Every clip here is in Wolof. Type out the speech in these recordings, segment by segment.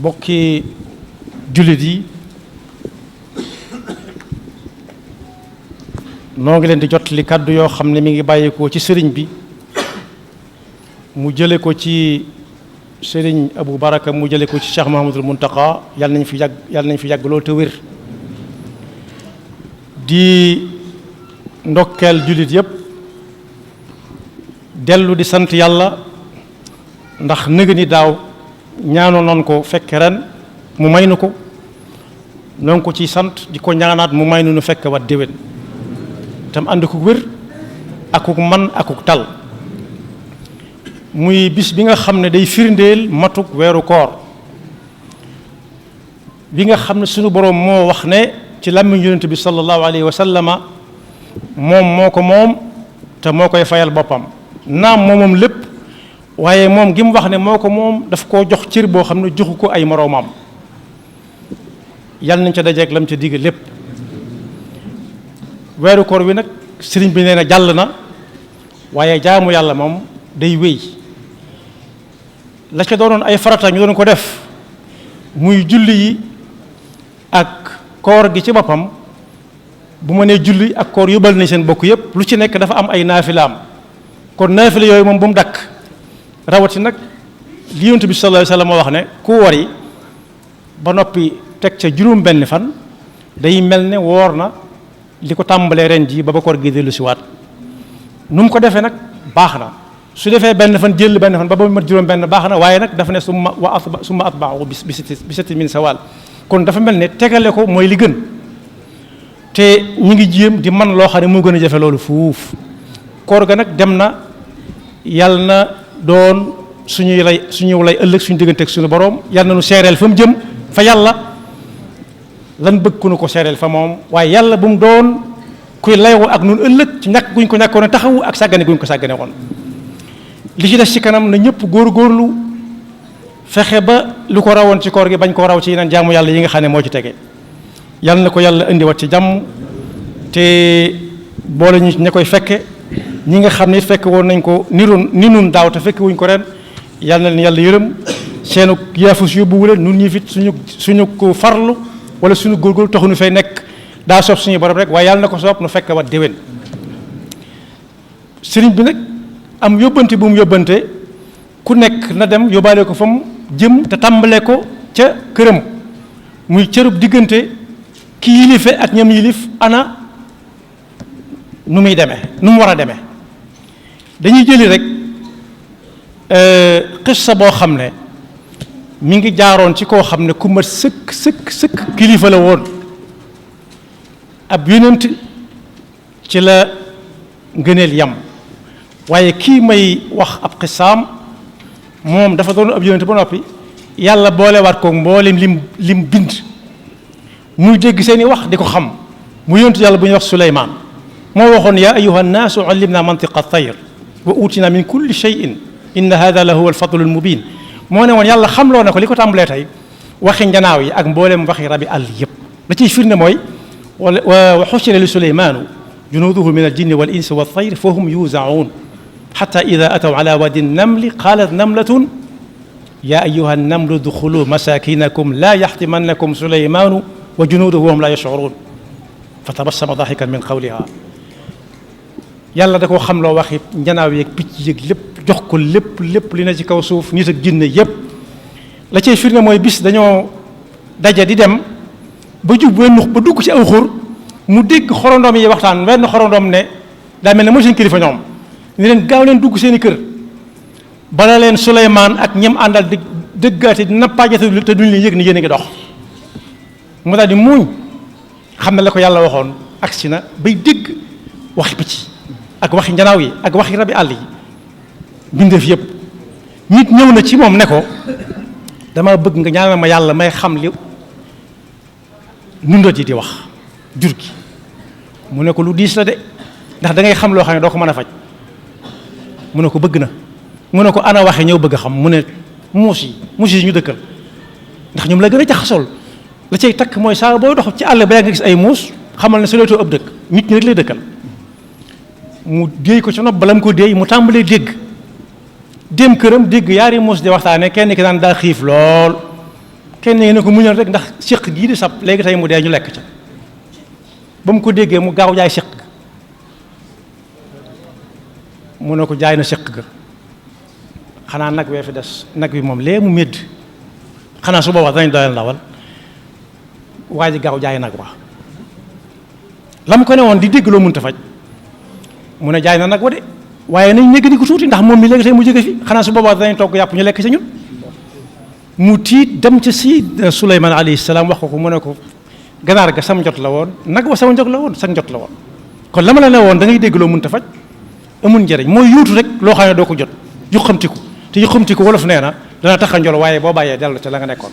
bokki jullit yi noo ngi leen di jottali kàddu yoo xam ne mi ngi bàyyeekoo ci sëriñ bi mu jële ko ci sëriñ Abu Baraka mu jële ko ci Cheikh Mahamadul Muntaqa yàlla nañ fi yàgg loolu te wér di ndokkeel jullit yépp dellu di sant yàlla ndax nëga ni daaw ñaanoon noon ko fekk ren mu may nu ko noo ngi ko ci sant di ko ñaanaat mu may nu nu fekk wat déwén tam ànd ko wér akuk man akuk tal muy bis bi nga xam ne day firndeel matuk weeru koor bi nga xam ne sunu boroom moo wax ne ci làmmiñ yonent bi sallallahu alayhi wa sallama moom moo ko moom te moo koy fayal boppam naam moomam lépp waaye moom gi mu wax ne moo ko moom daf koo jox cër boo xam ne joxu ko ay moroomam yàlla nañ ca dajeeg lam ca digg lépp weeru koor wi nag sëriñ bi nee na jàll na waaye jaamu yàlla moom day wéy la ca doonoon ay farata ñu doon ko def muy julli yi ak koor gi ci boppam bu ma nee julli ak koor yóbbal nañ seen bokk yépp lu ci nekk dafa am ay naafilaam kon naafila yooyu moom bu mu dakk rawati nag li Yonent bi sallallahu alayhi wa sallam moo wax ne ku wori ba noppi teg ca juróom benn fan day mel ne woor na li ko tàmbalee ren ji ba koor gi dellu si waat nu mu ko defee nag baax na su defee benn fan jël benn fan ba mat juróom benn baax na waaye nag dafa ne summa atba'u bi sitti min sawaal kon dafa mel ne tegale ko mooy li gën te ñu ngi jéem di man loo xam ne moo gën a jafe loolu fuuf koor ga nag dem na yàlla na doon suñuy lay ëllëg suñu diggante ak suñu boroom yàlla na nu seereel fa mu jëm fa yàlla lan bëgg ku nu ko seereel fa moom waaye yàlla bu mu doon kuy layoo ak nun ëllëg ci ñàkk guñ ko ñàkkoon a taxawu ak sàggane guñ ko sàggane woon li ci des ci kanam na ñëpp góorgóorlu fexe ba lu ko rawoon ci koor gi bañ koo raw ci yeneen jaamu yàlla yi nga xam ne moo ci tege yàlla na ko yàlla indiwaat ci jàmm te boole ñu ña koy fekke ñi nga xam ne fekk woon nañ ko ni nun daaw te fekk wuñ ko ren yàlla na leen yàlla yërëm seenu yaafus yóbbuwu leen nun ñi fit suñu ko farlu wala suñu góorgóorlu taxuñu fay nekk daa soob suñu borom rek waaye yàlla na ko soob nu fekk wat déwén sëriñ bi nag am yóbbante bu mu yóbbante ku nekk na dem yóbbaale ko fa mu jëm te tàmbale ko ca këram muy cërub diggante ki yilife ak ñam yilif ana nu muy demee nu mu war a demee dañuy jëli rek xissa boo xam ne mi ngi jaaroon ci koo xam ne ku mat sëkk kilifa la woon ab yonent ci la ngëneel yam waaye kii may wax ab xissaam moom dafa doon ab yonent ba noppi yàlla boolewaat ko mboolem lim bind muy dégg seeni wax di ko xam mu yonent yàlla bu ñuy wax Suleymaan moo waxoon yaa ayyuha nnaasu allimna mantiqa tayr wa utina min kulli shay'in inna hada la huwa alfadlu almubin moo ne woon yàlla xamloo na ko li ko tàmbalee tey waxi njanaaw yi ak mboolem waxi rabi àll yëpp la ciy firnde mooy wa xushira li suleymaanu junuuduhu min aljinni wal insi wa tayr fa hum yuuzaun xata ida ataw ala wadi namli qaalat namlatun yaa ayyuha namlu duxulu masakinakum laa yaxtimannakum suleymaanu wa junuuduhu wa hum laa yashcuruun fa tabassama daaxikan min qawliha yàlla da koo xamloo waxi njanaaw yeeg picc yeeg lépp jox ko lépp li na ci kaw suuf nit ak jinne yépp la cay firnde mooy bis dañoo daje di dem ba jub ba dugg ci aw xur mu dégg xorondoom yi waxtaan wenn xorondoom ne daa mel ne mooy seen kilifa ñoom ni leen gaaw leen dugg seeni kër bala leen Suleymaan ak ñem àndal di dëggaate di nappaajate te duñ leen yëg ni yéen a ngi dox mu daal di muuñ xam ne la ko yàlla waxoon agsi na bay dégg waxi picc ak waxi njanaaw yi ak waxi rabi àll yi bindeef yëpp nit ñëw na ci moom ne ko dama bëgg nga ñaanal ma yàlla may xam li nundat yi di wax jur gi mu ne ko lu diis la de ndax da ngay xam loo xam ne doo ko mën a faj mu ne ko bëgg na mu ne ko ana waxe ñëw bëgg a xam mu ne muus yi ñu dëkkal ndax ñoom la gën a jaxasool la cay takk mooy saa booy dox ci àll ba yaa nga gis ay muus xamal ne sa leetoo ëpp dëkk nit ñi rek lay dëkkal mu déey ko ci nopp bala mu ko déey mu tàmbalee dégg dem këram dégg yaari muus di waxtaane kenn ki naan daa xiif lool kenn ne ko muñal rek ndax séq gii di sab léegi tey mu dee ñu lekk ca ba mu ko déggee mu gaaw jaay séq ga mu ne ko jaay na séq ga xanaa nag wee fi des nag wi moom lee mu médd xanaa su boobaa danañ doyal ndawal waa ji gaaw jaay nag wa la mu ko ne woon di dégg loo mënta faj mu ne jaay na nag wa de waaye nañ négg di ko tuuti ndax moom mi léegi tey mu jóge fi xanaa su boobaa danañ togg yàpp ñu lekk ca ñun mu tiit dem ca si Suleymaan alayhi salaam wax ko mu ne ko ganaar ga sam njot la woon nag wa sama njot la woon sa njot la woon kon la ma la ne woon da ngay dégg loo mënta faj amul njëriñ mooy yuutu rek loo xam ne doo ko jot yu xamtiku te yu xamtiku wolof nee na dana tax a njol waaye boo bàyyee dellu ca la nga nekkoon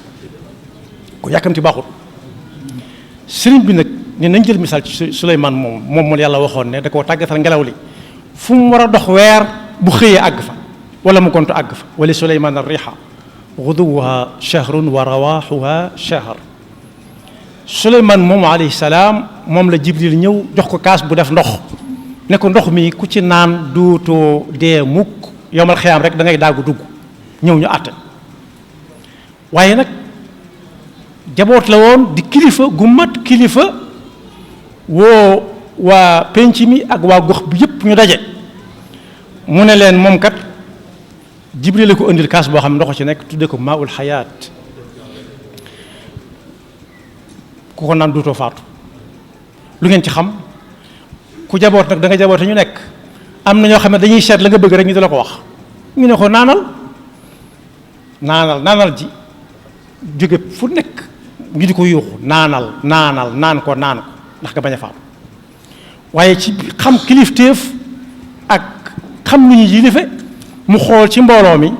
ku yàkkamti baaxut sëriñ bi nag ne nañ jël misaal ci Suleymaan moom yàlla waxoon ne da koo tàggatal ngelaw li fu mu war a dox weer bu xëyee àgg fa wala mu gontu àgg fa wala Suleymaan ar-riiha guduwuha shahrun wa rawaaxuha shahr Suleymaan moom alayhi salaam moom la Jibril ñëw jox ko kaas bu def ndox ne ko ndox mi ku ci naan duutoo dee mukk yowmal xiyaam rek da ngay daagu dugg ñëw ñu àtte waaye nag jaboot la woon di kilifa gu mat kilifa woo waa penc mi ak waa gox bi yépp ñu daje mu ne leen moom kat Jibril la ko indil kaas boo xam ndox ci nekk tudde ko maaul xayaat ku ko naan duutoo faatu lu ngeen ci xam ku jaboot nag da nga jaboote ñu nekk am na ñoo xam ne dañuy seet la nga bëgg rek ñu di la ko wax ñu ne ko naanal ji jóge fu nekk ñu di ko yuuxu naan ko ndax nga bañ a faatu waaye ci xam kilifteef ak xam lu ñu yilife mu xool ci mbooloo mi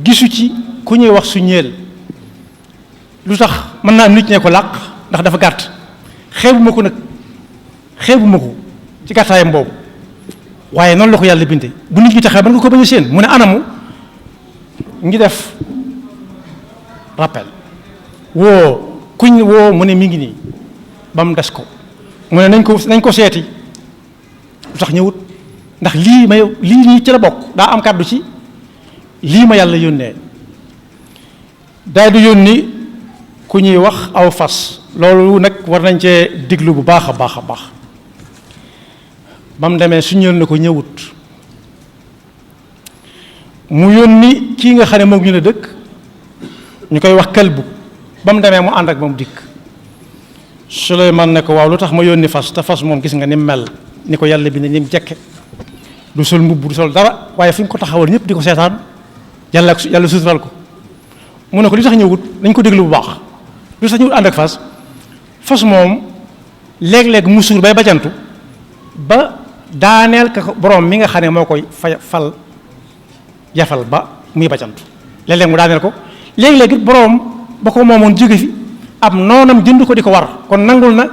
gisu ci ku ñuy wax su ñeel lu tax mën naa nit ñee ko làq ndax dafa gàtt xeebuma ko ci gàttaayam boobu waaye noonu la ko yàlla binde bu nit ñi taxee mën nga ko bañ a séen mu ne anamu ngi def rappel kuñ woo mu ne mi ngi nii ba mu des ko mu ne nañ ko seeti lu tax ñëwut ndax lii nii ci la bokk daa am kàddu ci lii ma yàlla yónnee daal di yónni ku ñuy wax aw fas loolu nag war nañ cee diglu bu baax a baax a baax ba mu demee su ñëw na ko ñëwut mu yónni kii nga xam ne moom ñu ne dëkk ñu koy wax kalbu ba mu demee mu ànd ak ba mu dikk Suleymaan ne ko waaw lu tax ma yónni fas te fas moom gis nga ni mu mel ni ko yàlla bi ne ni mu jekke du sol mbubb du sol dara waaye fi ñu ko taxawal ñëpp di ko seetaan yàlla sutural ko mu ne ko li tax ñëwut dañ ko déglu bu baax lu tax ñëwut ànd ak fas moom léeg-léeg mu suur bay bajantu ba daaneel ka borom mi nga xam ne moo koy fal jafal ba muy bajantu léeg-léeg mu daaneel ko léeg-léeg it borom ba ko moomoon jóge fi ab noonam jënd ko di ko war kon nangul na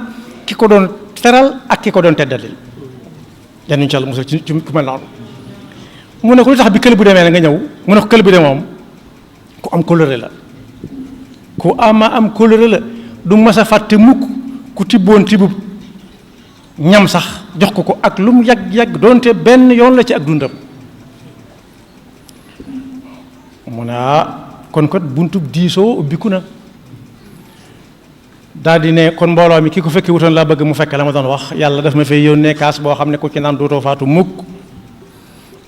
ki ko doon teral ak ki ko doon teddalil yan incha allah musul ci ku mel noonu mu ne ko lu tax bi kël bu demee la nga ñëw mu ne ko kël bu de moom ku am kóllëre la ku am kóllëre la du mas a fàtte mukk ku tibboon tibbub ñam sax jox ko ak lu mu yàgg doonte benn yoon la ci ak dundam mu ne kon kat buntub diisoo ubbiku na daal di ne kon mbooloo mi ki ko fekki wutoon laa bëgg mu fekk la ma doon wax yàlla daf ma fay yónnee kaas boo xam ne ku ci naan dootoo faatu mukk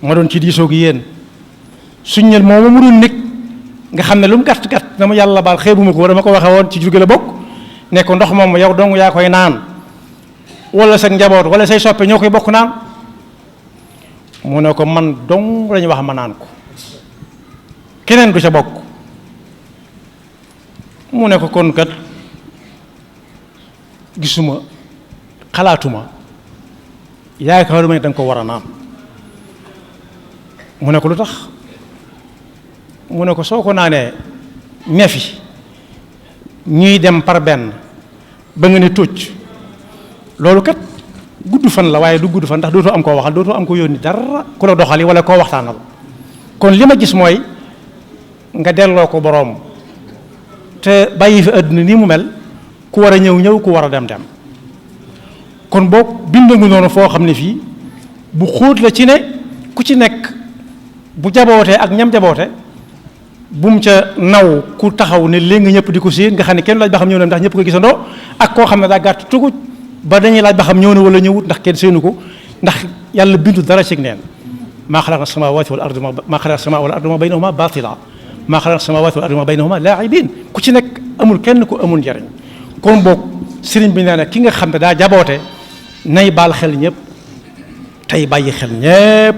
ma doon ci diisoo gi yéen suñ ñel moom mu doon nekk nga xam ne lu mu gàtt dama yàlla baal xeebuma ko dama ko waxe woon ci jóge la bokk ne ko ndox moom yow dong yaa koy naan wala sa njaboot wala say soppe ñoo koy bokk naan mu ne ko man dong lañu wax ma naan ko keneen du ca bokk mu ne ko kon kat gisuma xalaatuma yaakaaruma ne da nga ko war a naan mu ne ko lu tax mu ne ko soo ko naanee neefi ñuy dem par benn ba nga ne tócc loolu kat gudd fan la waaye du gudd fan ndax dootoo am koo waxal dootoo am ko yónni dara ku la doxali wala koo waxtaanal kon li ma gis mooy nga delloo ko boroom te bàyyi fi àdduna ni mu mel ku war a ñëw ku war a dem kon boo bindangu noonu foo xam ne fii bu xóot la ci ne ku ci nekk bu jabootee ak ñam jaboote bu mu ca naw ku taxaw ne léegi nga ñëpp di ko séen nga xam ne kenn laaj ba xam ñëw na ndax ñëpp ko gisandoo ak koo xam ne daa gàtt tuguj ba dañuy laaj ba xam ñëw na wala ñëwut ndax kenn séenu ko ndax yàlla bindu dara ci neen maa xalaqna samaawaati wal arda maa xalaqna samaawaati wal arda ma baynahuma baatila maa xalaqna samaawaati wal arda ma baynahuma laa'ibiin ku ci nekk amul kenn ku amul njariñ kon boog sëriñ bi nee na ki nga xam ne daa jaboote nay baal xel ñëpp tey bàyyi xel ñëpp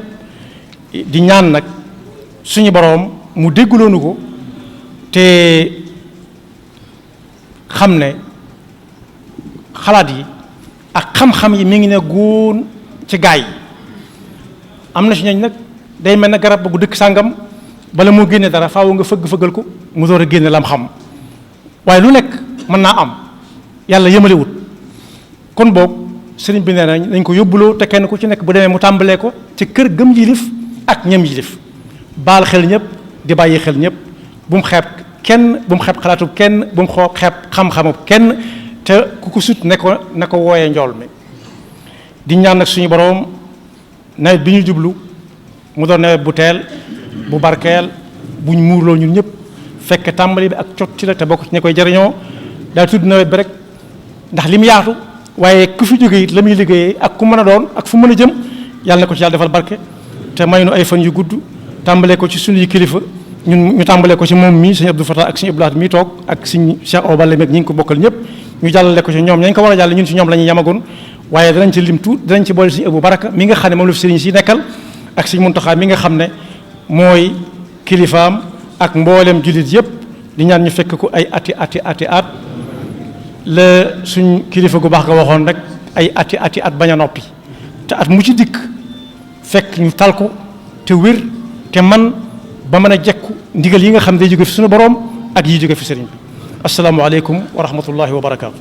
di ñaan nag suñu boroom mu dégguloonu ko te xam ne xalaat yi ak xam-xam yi mi ngi ne góon ci gaay yi am na si ñooñ nag day mel ne garab gu dëkk sàngam bala moo génne dara faaw nga fëgg-fëggal ko mu door a génne lam xam waaye lu nekk mën naa am yàlla yëmalewut kon boog sëriñ bi nee na nañ ko yóbbuloo te kenn ku ci nekk bu demee mu tàmbalee ko ci kër gëm yilif ak ñam yilif baal xel ñëpp di bàyyi xel ñëpp bu mu xeeb kenn bu mu xeeb xalaatu kenn bu mu xeeb xam-xamu kenn te ku ko sut ne ko na ko wooyee njool mi di ñaan nag suñu boroom nawet bi ñu jublu mu doon nawet bu teel bu barkeel buñ muurloo ñun ñëpp fekk tàmbali bi ak cotti la te bokk ci ña koy jariñoo daa tudd nawet bi rek ndax li mu yaatu waaye ku fi jóge it la muy liggéeyee ak ku mën a doon ak fu mën a jëm yàlla na ko ci yàlla defal barke te may nu ay fan yu gudd tàmbalee ko ci suñuy kilifa ñun ñu tàmbalee ko ci moom mii sëñ Abdou Fatah ak sëñ Abdou Lahad mii toog ak sëñ Cheikh Awa Balla meeg ñi ngi ko bokkal ñëpp ñu jàllale ko ci ñoom ñañ ko war a jàll ñun ci ñoom la ñuy yamagoon waaye danañ ci lim tuut danañ ci boole sëñ Abou Baraka mi nga xam ne moom la fi sëriñ si nekkal ak sëñ Muntaxa mi nga xam ne mooy kilifaam ak mboolem jullit yëpp di ñaan ñu fekk ko ay ati at la suñ kilifa gu baax nga waxoon rek ay ati at bañ a noppi te at mu ci dikk fekk ñu tal ko te wér te man ba mën a jekku ndigal yi nga xam ne day jóge fi suñu boroom ak yi jóge fi sëriñ bi asalaamaaleykum wa rahmatullahi wa barakaatu.